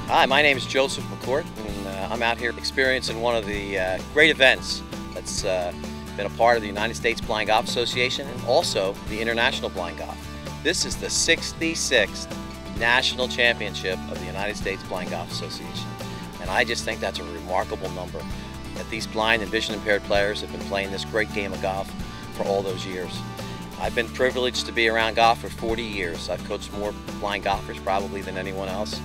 Hi, my name is Joseph McCourt, and I'm out here experiencing one of the great events that's been a part of the United States Blind Golf Association and also the International Blind Golf. This is the 66th National Championship of the United States Blind Golf Association, and I just think that's a remarkable number, that these blind and vision impaired players have been playing this great game of golf for all those years. I've been privileged to be around golf for 40 years. I've coached more blind golfers probably than anyone else.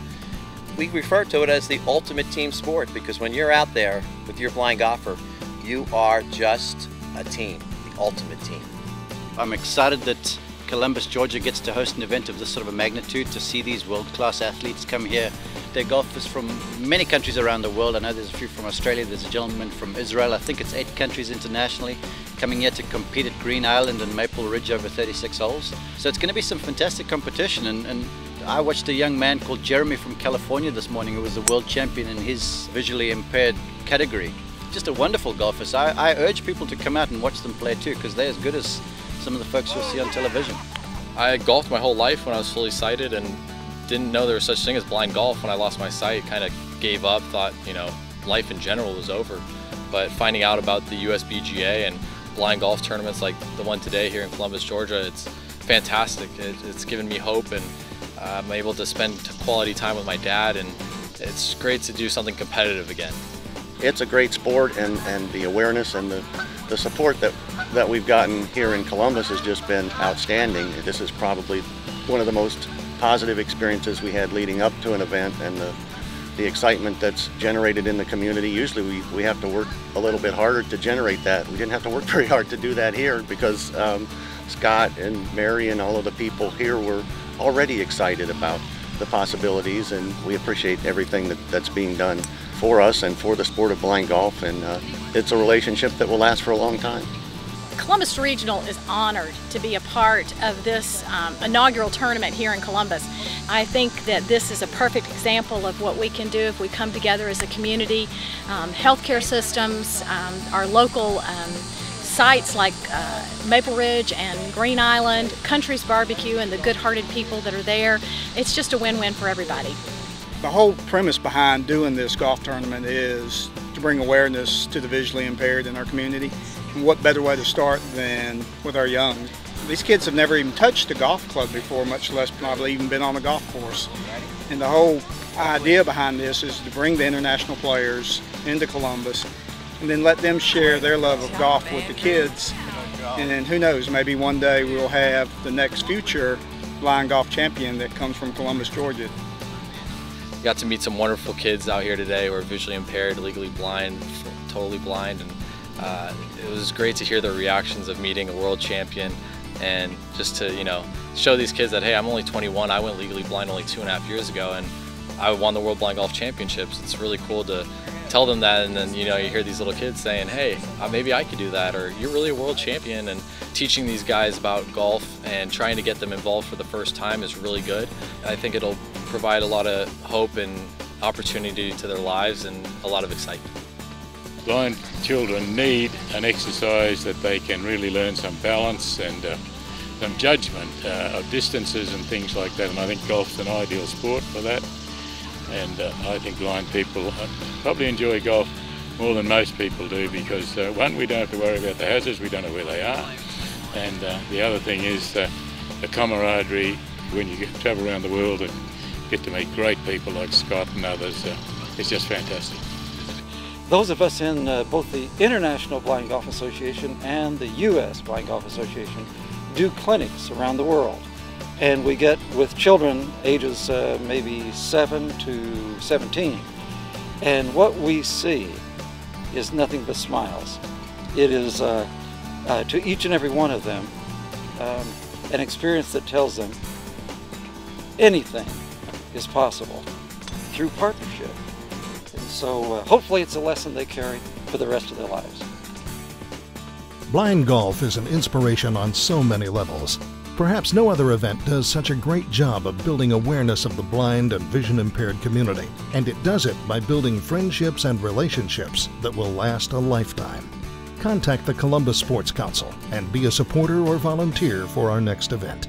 We refer to it as the ultimate team sport because when you're out there with your blind golfer, you are just a team, the ultimate team. I'm excited that Columbus, Georgia gets to host an event of this sort of a magnitude, to see these world-class athletes come here. They're golfers from many countries around the world. I know there's a few from Australia, there's a gentleman from Israel. I think it's 8 countries internationally coming here to compete at Green Island and Maple Ridge over 36 holes. So it's going to be some fantastic competition, and I watched a young man called Jeremy from California this morning who was the world champion in his visually impaired category. Just a wonderful golfer. So I urge people to come out and watch them play too, because they're as good as some of the folks you'll see on television. I golfed my whole life when I was fully sighted and didn't know there was such thing as blind golf. When I lost my sight, kind of gave up, thought, you know, life in general was over. But finding out about the USBGA and blind golf tournaments like the one today here in Columbus, Georgia, it's fantastic. It's given me hope, and I'm able to spend quality time with my dad, and it's great to do something competitive again. It's a great sport, and the awareness and the support that we've gotten here in Columbus has just been outstanding. This is probably one of the most positive experiences we had leading up to an event, and the excitement that's generated in the community. Usually we have to work a little bit harder to generate that. We didn't have to work very hard to do that here because Scott and Mary and all of the people here were already excited about the possibilities, and we appreciate everything that's being done for us and for the sport of blind golf, and it's a relationship that will last for a long time. Columbus Regional is honored to be a part of this inaugural tournament here in Columbus. I think that this is a perfect example of what we can do if we come together as a community. Healthcare systems, our local sites like Maple Ridge and Green Island, Country's Barbecue, and the good-hearted people that are there. It's just a win-win for everybody. The whole premise behind doing this golf tournament is to bring awareness to the visually impaired in our community. And what better way to start than with our young? These kids have never even touched a golf club before, much less probably even been on a golf course. And the whole idea behind this is to bring the international players into Columbus and then let them share their love of golf with the kids. And then who knows, maybe one day we'll have the next future blind golf champion that comes from Columbus, Georgia. Got to meet some wonderful kids out here today who are visually impaired, legally blind, totally blind, and it was great to hear their reactions of meeting a world champion, and just to, you know, show these kids that, hey, I'm only 21, I went legally blind only 2.5 years ago, and I won the World Blind Golf Championships. It's really cool to tell them that, and then, you know, you hear these little kids saying, hey, maybe I could do that, or you're really a world champion, and teaching these guys about golf and trying to get them involved for the first time is really good. I think it'll provide a lot of hope and opportunity to their lives and a lot of excitement. Blind children need an exercise that they can really learn some balance and some judgment of distances and things like that, and I think golf's an ideal sport for that. And I think blind people probably enjoy golf more than most people do because one, we don't have to worry about the hazards, we don't know where they are, and the other thing is the camaraderie when you travel around the world and get to meet great people like Scott and others. It's just fantastic. Those of us in both the International Blind Golf Association and the U.S. Blind Golf Association do clinics around the world. And we get with children ages maybe 7 to 17. And what we see is nothing but smiles. It is, to each and every one of them, an experience that tells them anything is possible through partnership. And so hopefully it's a lesson they carry for the rest of their lives. Blind golf is an inspiration on so many levels. Perhaps no other event does such a great job of building awareness of the blind and vision-impaired community, and it does it by building friendships and relationships that will last a lifetime. Contact the Columbus Sports Council and be a supporter or volunteer for our next event.